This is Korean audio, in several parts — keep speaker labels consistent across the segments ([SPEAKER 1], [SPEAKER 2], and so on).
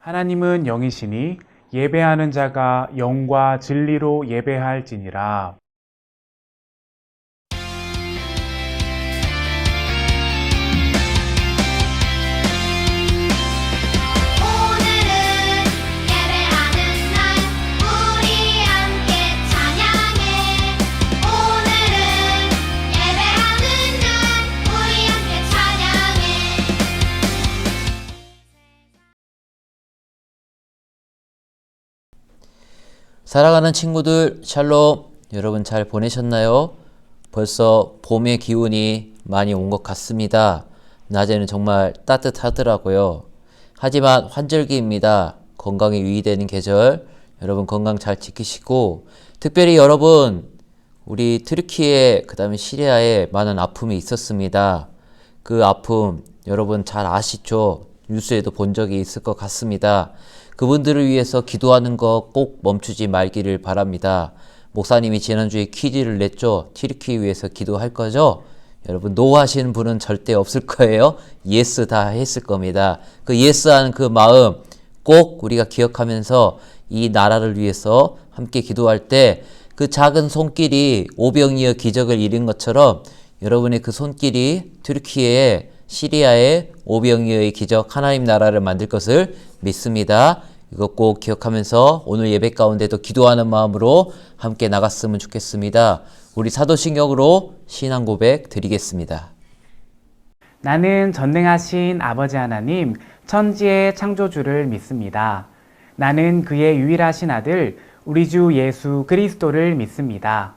[SPEAKER 1] 하나님은 영이시니 예배하는 자가 영과 진리로 예배할지니라.
[SPEAKER 2] 오늘은 예배하는 날 우리 함께 찬양해. 오늘은 예배하는 날 우리 함께 찬양해.
[SPEAKER 3] 사랑하는 친구들, 샬롬. 여러분 잘 보내셨나요? 벌써 봄의 기운이 많이 온 것 같습니다. 낮에는 정말 따뜻하더라고요. 하지만 환절기입니다. 건강에 유의되는 계절, 여러분 건강 잘 지키시고, 특별히 여러분, 우리 트르키에 그다음에 시리아에 많은 아픔이 있었습니다. 그 아픔 여러분 잘 아시죠? 뉴스에도 본 적이 있을 것 같습니다. 그분들을 위해서 기도하는 거 꼭 멈추지 말기를 바랍니다. 목사님이 지난주에 퀴즈를 냈죠. 튀르키 위해서 기도할 거죠? 여러분 노 하시는 분은 절대 없을 거예요. 예스 다 했을 겁니다. 그 예스 하는 그 마음 꼭 우리가 기억하면서 이 나라를 위해서 함께 기도할 때 그 작은 손길이 오병이어 기적을 이룬 것처럼 여러분의 그 손길이 튀르키예의 시리아의 오병이어의 기적 하나님 나라를 만들 것을 믿습니다. 이거 꼭 기억하면서 오늘 예배 가운데도 기도하는 마음으로 함께 나갔으면 좋겠습니다. 우리 사도신경으로 신앙 고백 드리겠습니다.
[SPEAKER 1] 나는 전능하신 아버지 하나님, 천지의 창조주를 믿습니다. 나는 그의 유일하신 아들, 우리 주 예수 그리스도를 믿습니다.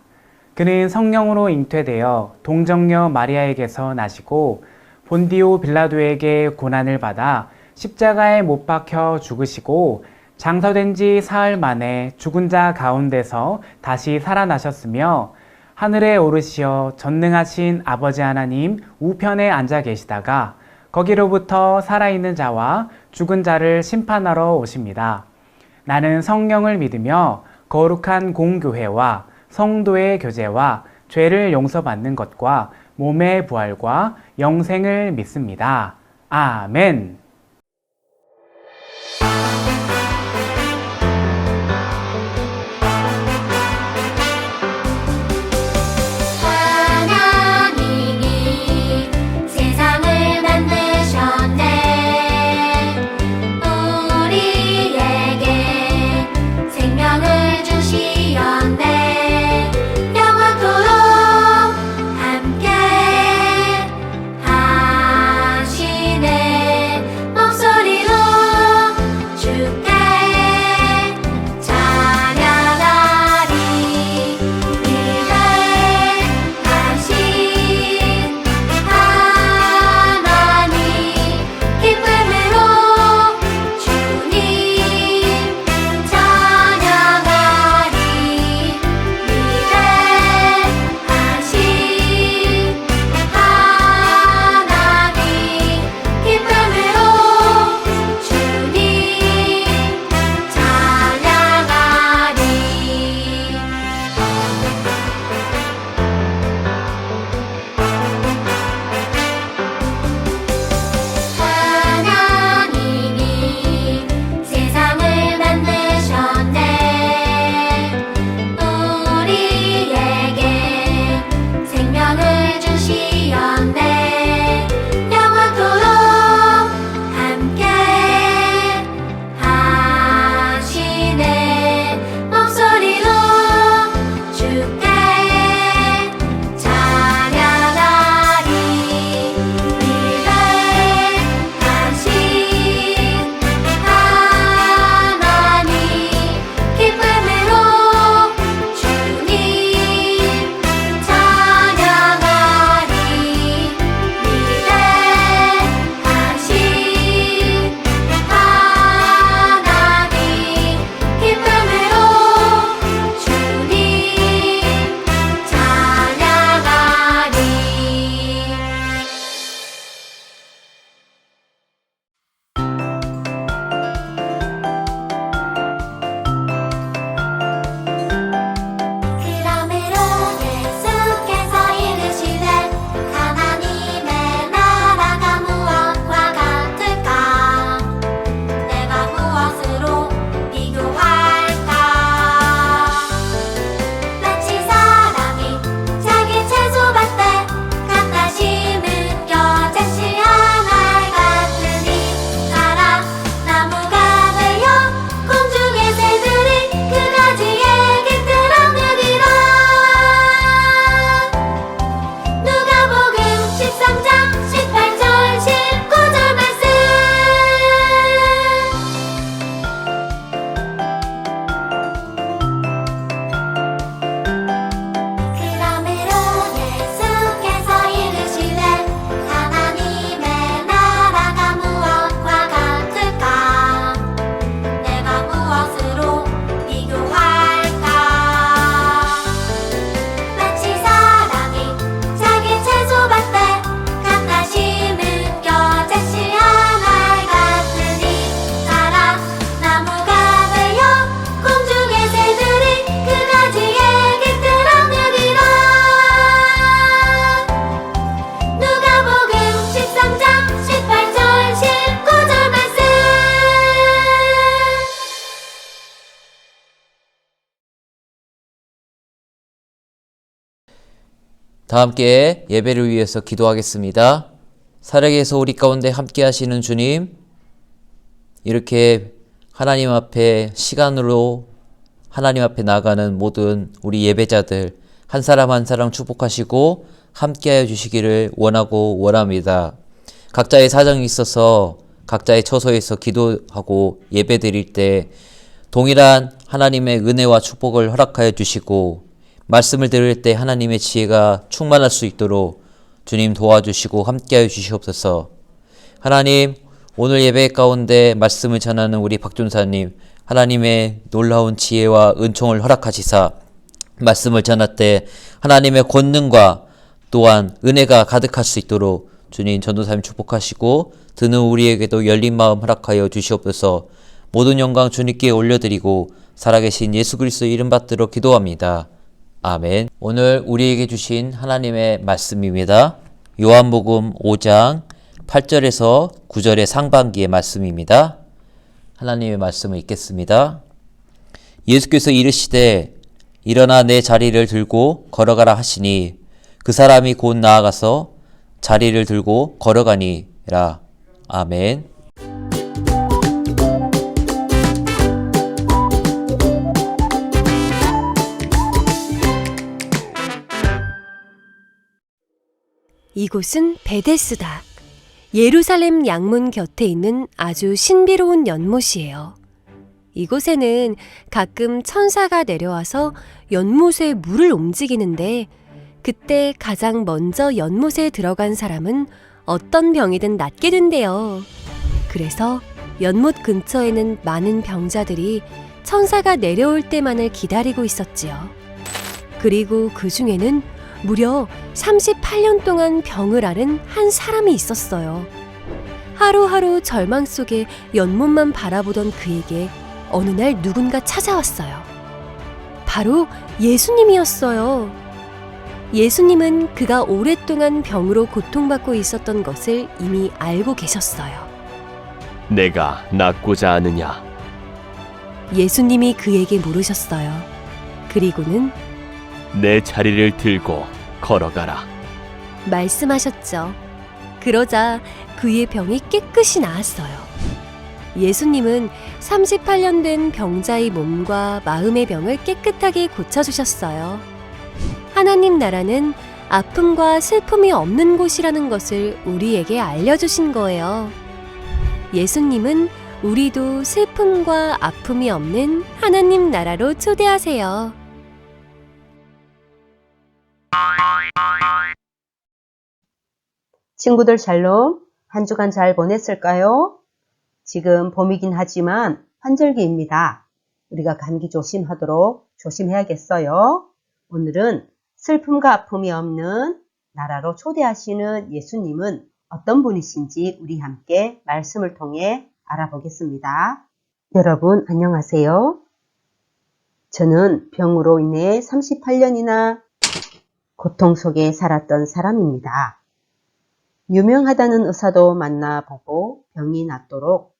[SPEAKER 1] 그는 성령으로 잉태되어 동정녀 마리아에게서 나시고 본디오 빌라도에게 고난을 받아 십자가에 못 박혀 죽으시고 장사된 지 사흘 만에 죽은 자 가운데서 다시 살아나셨으며 하늘에 오르시어 전능하신 아버지 하나님 우편에 앉아 계시다가 거기로부터 살아있는 자와 죽은 자를 심판하러 오십니다. 나는 성령을 믿으며 거룩한 공교회와 성도의 교제와 죄를 용서받는 것과 몸의 부활과 영생을 믿습니다. 아멘.
[SPEAKER 2] 하나님이 세상을 만드셨네. 우리에게 생명을 주시었네. 영원토록 함께 하시네.
[SPEAKER 3] 다 함께 예배를 위해서 기도하겠습니다. 살아계서 우리 가운데 함께 하시는 주님, 이렇게 하나님 앞에 시간으로 하나님 앞에 나가는 모든 우리 예배자들 한 사람 한 사람 축복하시고 함께하여 주시기를 원하고 원합니다. 각자의 사정이 있어서 각자의 처소에서 기도하고 예배드릴 때 동일한 하나님의 은혜와 축복을 허락하여 주시고 말씀을 들을 때 하나님의 지혜가 충만할 수 있도록 주님 도와주시고 함께하여 주시옵소서. 하나님, 오늘 예배 가운데 말씀을 전하는 우리 박준사님, 하나님의 놀라운 지혜와 은총을 허락하시사 말씀을 전할 때 하나님의 권능과 또한 은혜가 가득할 수 있도록 주님 전도사님 축복하시고 듣는 우리에게도 열린 마음 허락하여 주시옵소서. 모든 영광 주님께 올려드리고 살아계신 예수 그리스도 이름 받들어 기도합니다. 아멘. 오늘 우리에게 주신 하나님의 말씀입니다. 요한복음 5장 8절에서 9절의 상반기의 말씀입니다. 하나님의 말씀을 읽겠습니다. 예수께서 이르시되 일어나 내 자리를 들고 걸어가라 하시니 그 사람이 곧 나아가서 자리를 들고 걸어가니라. 아멘.
[SPEAKER 4] 이곳은 베데스다. 예루살렘 양문 곁에 있는 아주 신비로운 연못이에요. 이곳에는 가끔 천사가 내려와서 연못에 물을 움직이는데 그때 가장 먼저 연못에 들어간 사람은 어떤 병이든 낫게 된대요. 그래서 연못 근처에는 많은 병자들이 천사가 내려올 때만을 기다리고 있었지요. 그리고 그 중에는 무려 38년 동안 병을 앓은 한 사람이 있었어요. 하루하루 절망 속에 연못만 바라보던 그에게 어느 날 누군가 찾아왔어요. 바로 예수님이었어요. 예수님은 그가 오랫동안 병으로 고통받고 있었던 것을 이미 알고 계셨어요.
[SPEAKER 5] 내가 낫고자 하느냐?
[SPEAKER 4] 예수님이 그에게 물으셨어요. 그리고는
[SPEAKER 5] 내 자리를 들고 걸어가라.
[SPEAKER 4] 말씀하셨죠. 그러자 그의 병이 깨끗이 나았어요. 예수님은 38년 된 병자의 몸과 마음의 병을 깨끗하게 고쳐주셨어요. 하나님 나라는 아픔과 슬픔이 없는 곳이라는 것을 우리에게 알려주신 거예요. 예수님은 우리도 슬픔과 아픔이 없는 하나님 나라로 초대하세요.
[SPEAKER 6] 친구들 샬롬, 한 주간 잘 보냈을까요? 지금 봄이긴 하지만 환절기입니다. 우리가 감기 조심하도록 조심해야겠어요. 오늘은 슬픔과 아픔이 없는 나라로 초대하시는 예수님은 어떤 분이신지 우리 함께 말씀을 통해 알아보겠습니다. 여러분 안녕하세요. 저는 병으로 인해 38년이나 고통 속에 살았던 사람입니다. 유명하다는 의사도 만나보고 병이 낫도록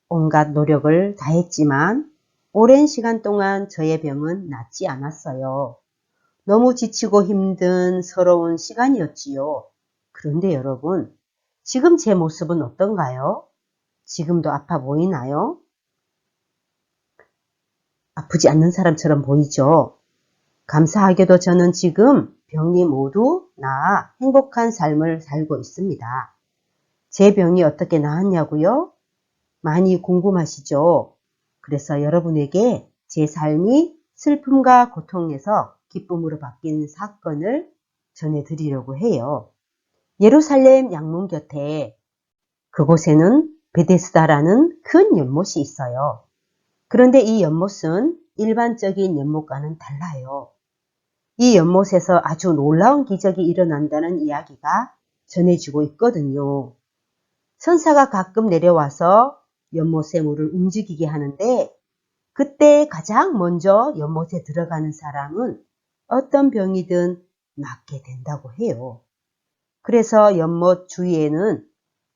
[SPEAKER 6] 온갖 노력을 다했지만 오랜 시간 동안 저의 병은 낫지 않았어요. 너무 지치고 힘든 서러운 시간이었지요. 그런데 여러분, 지금 제 모습은 어떤가요? 지금도 아파 보이나요? 아프지 않는 사람처럼 보이죠? 감사하게도 저는 지금 병이 모두 나아 행복한 삶을 살고 있습니다. 제 병이 어떻게 나았냐고요? 많이 궁금하시죠? 그래서 여러분에게 제 삶이 슬픔과 고통에서 기쁨으로 바뀐 사건을 전해드리려고 해요. 예루살렘 양문 곁에 그곳에는 베데스다라는 큰 연못이 있어요. 그런데 이 연못은 일반적인 연못과는 달라요. 이 연못에서 아주 놀라운 기적이 일어난다는 이야기가 전해지고 있거든요. 천사가 가끔 내려와서 연못의 물을 움직이게 하는데 그때 가장 먼저 연못에 들어가는 사람은 어떤 병이든 낫게 된다고 해요. 그래서 연못 주위에는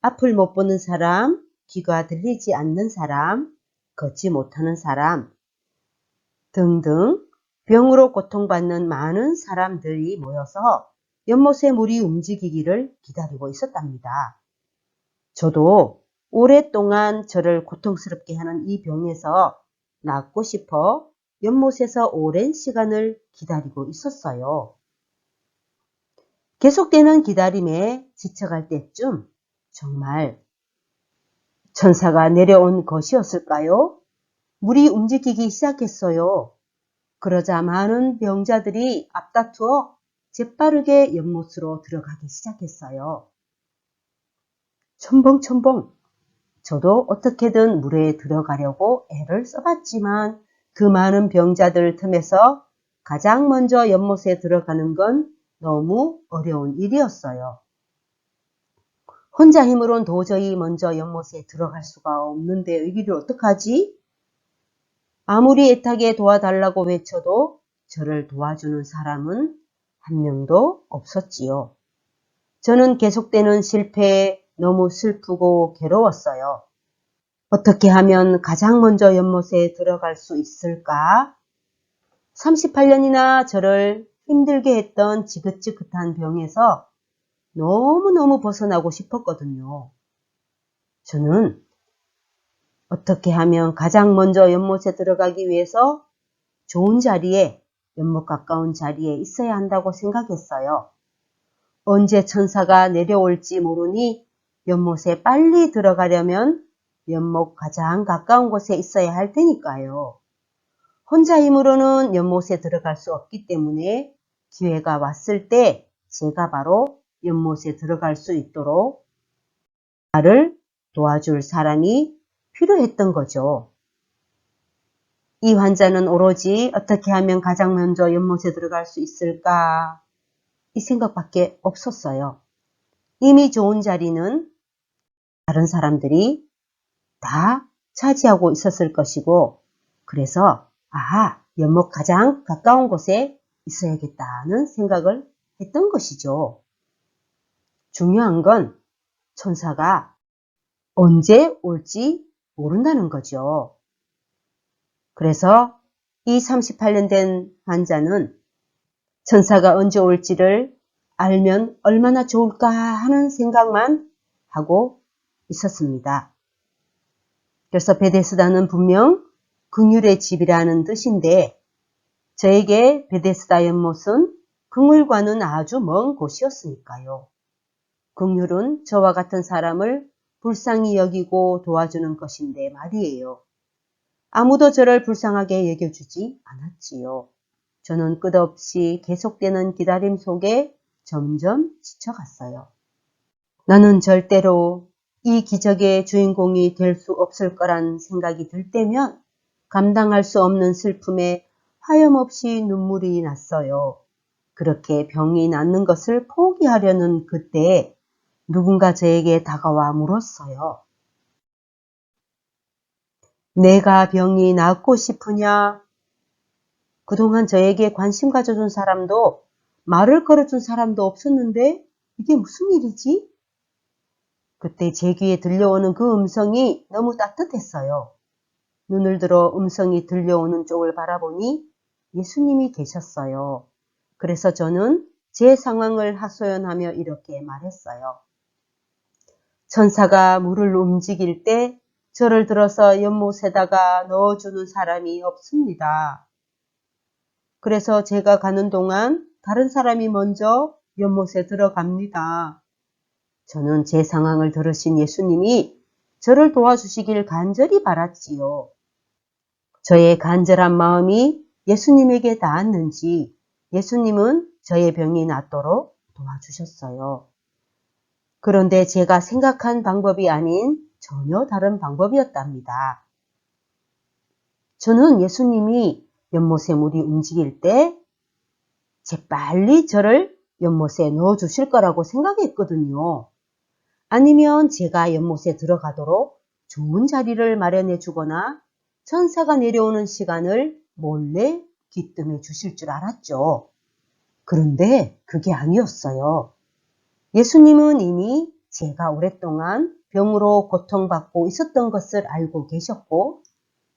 [SPEAKER 6] 앞을 못 보는 사람, 귀가 들리지 않는 사람, 걷지 못하는 사람 등등 병으로 고통받는 많은 사람들이 모여서 연못의 물이 움직이기를 기다리고 있었답니다. 저도 오랫동안 저를 고통스럽게 하는 이 병에서 낫고 싶어 연못에서 오랜 시간을 기다리고 있었어요. 계속되는 기다림에 지쳐갈 때쯤 정말 천사가 내려온 것이었을까요? 물이 움직이기 시작했어요. 그러자 많은 병자들이 앞다투어 재빠르게 연못으로 들어가기 시작했어요. 첨벙첨벙 저도 어떻게든 물에 들어가려고 애를 써봤지만 그 많은 병자들 틈에서 가장 먼저 연못에 들어가는 건 너무 어려운 일이었어요. 혼자 힘으론 도저히 먼저 연못에 들어갈 수가 없는데 이 길을 어떡하지? 아무리 애타게 도와달라고 외쳐도 저를 도와주는 사람은 한 명도 없었지요. 저는 계속되는 실패에 너무 슬프고 괴로웠어요. 어떻게 하면 가장 먼저 연못에 들어갈 수 있을까? 38년이나 저를 힘들게 했던 지긋지긋한 병에서 너무너무 벗어나고 싶었거든요. 저는 어떻게 하면 가장 먼저 연못에 들어가기 위해서 좋은 자리에, 연못 가까운 자리에 있어야 한다고 생각했어요. 언제 천사가 내려올지 모르니 연못에 빨리 들어가려면 연못 가장 가까운 곳에 있어야 할 테니까요. 혼자 힘으로는 연못에 들어갈 수 없기 때문에 기회가 왔을 때 제가 바로 연못에 들어갈 수 있도록 나를 도와줄 사람이 필요했던 거죠. 이 환자는 오로지 어떻게 하면 가장 먼저 연못에 들어갈 수 있을까? 이 생각밖에 없었어요. 이미 좋은 자리는 다른 사람들이 다 차지하고 있었을 것이고, 그래서 연못 가장 가까운 곳에 있어야겠다는 생각을 했던 것이죠. 중요한 건 천사가 언제 올지 모른다는 거죠. 그래서 이 38년 된 환자는 천사가 언제 올지를 알면 얼마나 좋을까 하는 생각만 하고 있었습니다. 그래서 베데스다는 분명 긍휼의 집이라는 뜻인데 저에게 베데스다 연못은 긍휼과는 아주 먼 곳이었으니까요. 긍휼은 저와 같은 사람을 불쌍히 여기고 도와주는 것인데 말이에요. 아무도 저를 불쌍하게 여겨주지 않았지요. 저는 끝없이 계속되는 기다림 속에 점점 지쳐갔어요. 나는 절대로 이 기적의 주인공이 될 수 없을 거란 생각이 들 때면 감당할 수 없는 슬픔에 하염없이 눈물이 났어요. 그렇게 병이 낫는 것을 포기하려는 그때 누군가 저에게 다가와 물었어요. 내가 병이 낫고 싶으냐? 그동안 저에게 관심 가져준 사람도 말을 걸어준 사람도 없었는데 이게 무슨 일이지? 그때 제 귀에 들려오는 그 음성이 너무 따뜻했어요. 눈을 들어 음성이 들려오는 쪽을 바라보니 예수님이 계셨어요. 그래서 저는 제 상황을 하소연하며 이렇게 말했어요. 천사가 물을 움직일 때 저를 들어서 연못에다가 넣어주는 사람이 없습니다. 그래서 제가 가는 동안 다른 사람이 먼저 연못에 들어갑니다. 저는 제 상황을 들으신 예수님이 저를 도와주시길 간절히 바랐지요. 저의 간절한 마음이 예수님에게 닿았는지 예수님은 저의 병이 낫도록 도와주셨어요. 그런데 제가 생각한 방법이 아닌 전혀 다른 방법이었답니다. 저는 예수님이 연못에 물이 움직일 때 재빨리 저를 연못에 넣어주실 거라고 생각했거든요. 아니면 제가 연못에 들어가도록 좋은 자리를 마련해 주거나 천사가 내려오는 시간을 몰래 기뜸해 주실 줄 알았죠. 그런데 그게 아니었어요. 예수님은 이미 제가 오랫동안 병으로 고통받고 있었던 것을 알고 계셨고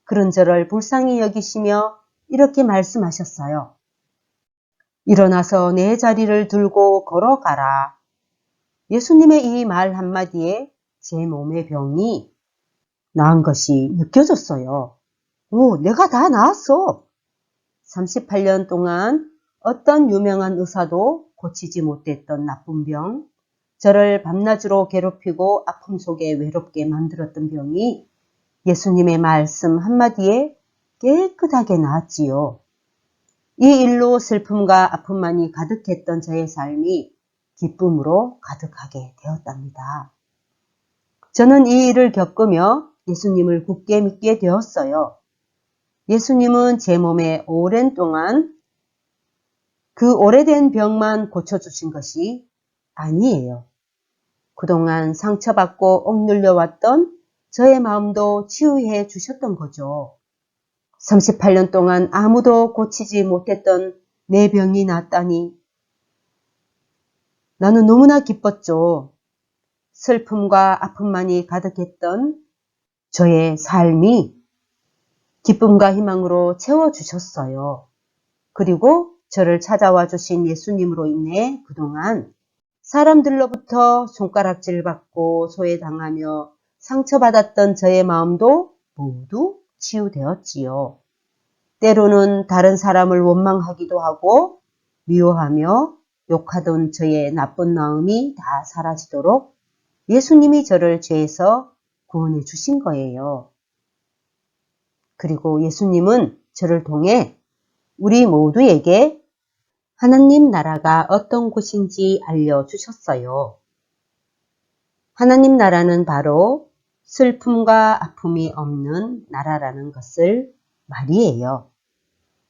[SPEAKER 6] 그런 저를 불쌍히 여기시며 이렇게 말씀하셨어요. 일어나서 내 자리를 들고 걸어가라. 예수님의 이 말 한마디에 제 몸의 병이 나은 것이 느껴졌어요. 오, 내가 다 나았어. 38년 동안 어떤 유명한 의사도 고치지 못했던 나쁜 병, 저를 밤낮으로 괴롭히고 아픔 속에 외롭게 만들었던 병이 예수님의 말씀 한마디에 깨끗하게 나았지요. 이 일로 슬픔과 아픔만이 가득했던 저의 삶이 기쁨으로 가득하게 되었답니다. 저는 이 일을 겪으며 예수님을 굳게 믿게 되었어요. 예수님은 제 몸에 오랜 동안 그 오래된 병만 고쳐주신 것이 아니에요. 그동안 상처받고 억눌려 왔던 저의 마음도 치유해 주셨던 거죠. 38년 동안 아무도 고치지 못했던 내 병이 낫다니 나는 너무나 기뻤죠. 슬픔과 아픔만이 가득했던 저의 삶이 기쁨과 희망으로 채워주셨어요. 그리고 저를 찾아와 주신 예수님으로 인해 그동안 사람들로부터 손가락질 받고 소외당하며 상처받았던 저의 마음도 모두 치유되었지요. 때로는 다른 사람을 원망하기도 하고 미워하며 욕하던 저의 나쁜 마음이 다 사라지도록 예수님이 저를 죄에서 구원해 주신 거예요. 그리고 예수님은 저를 통해 우리 모두에게 하나님 나라가 어떤 곳인지 알려주셨어요. 하나님 나라는 바로 슬픔과 아픔이 없는 나라라는 것을 말이에요.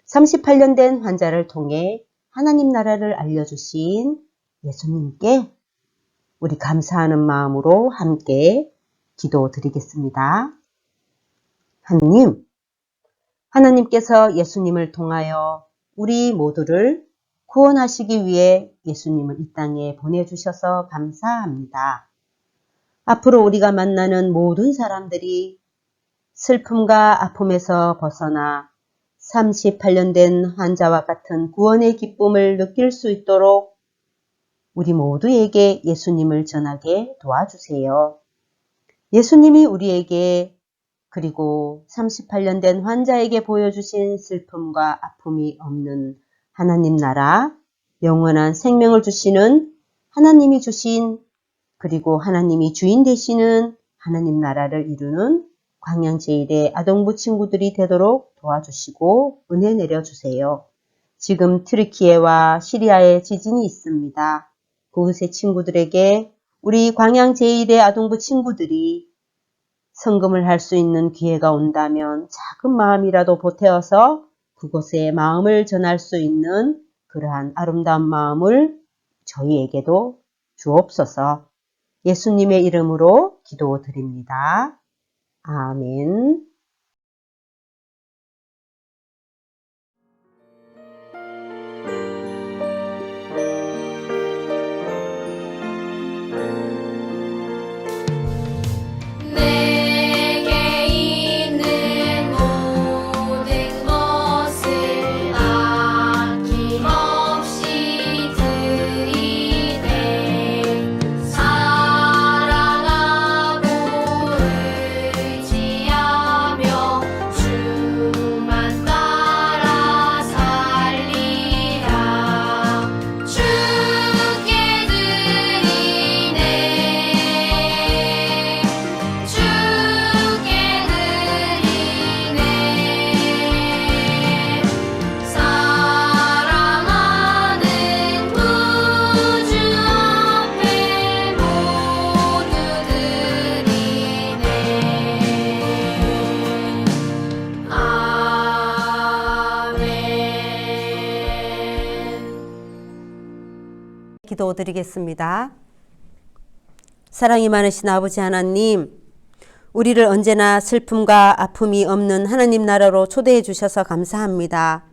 [SPEAKER 6] 38년 된 환자를 통해 하나님 나라를 알려주신 예수님께 우리 감사하는 마음으로 함께 기도드리겠습니다. 하나님께서 예수님을 통하여 우리 모두를 구원하시기 위해 예수님을 이 땅에 보내주셔서 감사합니다. 앞으로 우리가 만나는 모든 사람들이 슬픔과 아픔에서 벗어나 38년 된 환자와 같은 구원의 기쁨을 느낄 수 있도록 우리 모두에게 예수님을 전하게 도와주세요. 예수님이 우리에게 그리고 38년 된 환자에게 보여주신 슬픔과 아픔이 없는 하나님 나라, 영원한 생명을 주시는 하나님이 주신 그리고 하나님이 주인 되시는 하나님 나라를 이루는 광양제일의 아동부 친구들이 되도록 도와주시고 은혜 내려주세요. 지금 트르키예와 시리아에 지진이 있습니다. 그곳의 친구들에게 우리 광양제일의 아동부 친구들이 성금을 할 수 있는 기회가 온다면 작은 마음이라도 보태어서 그곳에 마음을 전할 수 있는 그러한 아름다운 마음을 저희에게도 주옵소서. 예수님의 이름으로 기도드립니다. 아멘.
[SPEAKER 2] 내게 있는 모든 것을 아낌없이 드리네. 사랑하고 의지하며 주만 따라 살리라. 주께 드리네. 주께 드리네. 사랑하는 구주 앞에 모두 드리네. 아멘.
[SPEAKER 6] 기도드리겠습니다. 사랑이 많으신 아버지 하나님, 우리를 언제나 슬픔과 아픔이 없는 하나님 나라로 초대해 주셔서 감사합니다.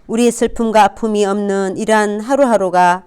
[SPEAKER 6] 우리의 슬픔과 아픔이 없는 이러한 하루하루가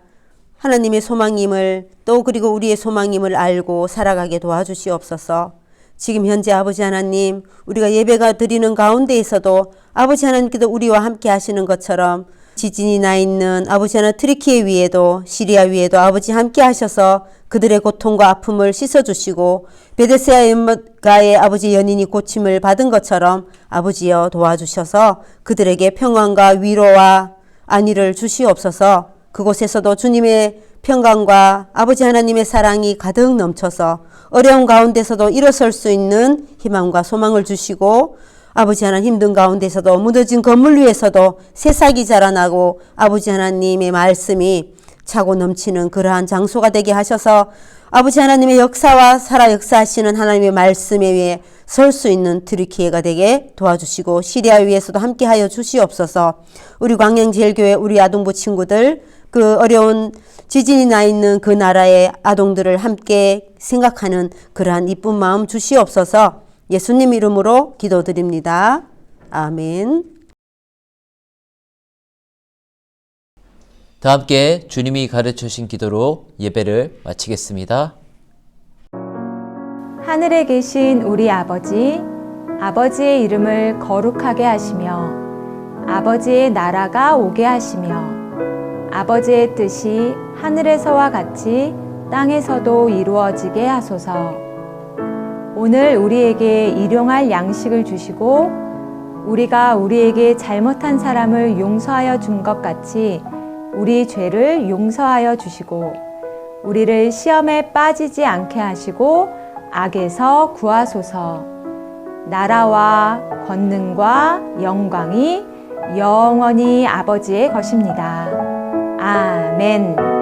[SPEAKER 6] 하나님의 소망임을 또 그리고 우리의 소망임을 알고 살아가게 도와주시옵소서. 지금 현재 아버지 하나님, 우리가 예배가 드리는 가운데에서도 아버지 하나님께서 우리와 함께 하시는 것처럼 지진이 나 있는 아버지 하나 트리키에 위에도 시리아 위에도 아버지 함께 하셔서 그들의 고통과 아픔을 씻어주시고 베데스다 연못가의 아버지 연인이 고침을 받은 것처럼 아버지여 도와주셔서 그들에게 평안과 위로와 안위를 주시옵소서. 그곳에서도 주님의 평강과 아버지 하나님의 사랑이 가득 넘쳐서 어려운 가운데서도 일어설 수 있는 희망과 소망을 주시고 아버지 하나님 힘든 가운데서도 무너진 건물 위에서도 새싹이 자라나고 아버지 하나님의 말씀이 차고 넘치는 그러한 장소가 되게 하셔서 아버지 하나님의 역사와 살아 역사하시는 하나님의 말씀에 위해 설 수 있는 트리키예가 되게 도와주시고 시리아 위에서도 함께하여 주시옵소서. 우리 광양제일교회 우리 아동부 친구들 그 어려운 지진이 나 있는 그 나라의 아동들을 함께 생각하는 그러한 이쁜 마음 주시옵소서. 예수님 이름으로 기도드립니다. 아멘.
[SPEAKER 3] 다 함께 주님이 가르쳐 주신 기도로 예배를 마치겠습니다.
[SPEAKER 7] 하늘에 계신 우리 아버지, 아버지의 이름을 거룩하게 하시며 아버지의 나라가 오게 하시며 아버지의 뜻이 하늘에서와 같이 땅에서도 이루어지게 하소서. 오늘 우리에게 일용할 양식을 주시고 우리가 우리에게 잘못한 사람을 용서하여 준 것 같이 우리 죄를 용서하여 주시고 우리를 시험에 빠지지 않게 하시고 악에서 구하소서. 나라와 권능과 영광이 영원히 아버지의 것입니다. 아멘.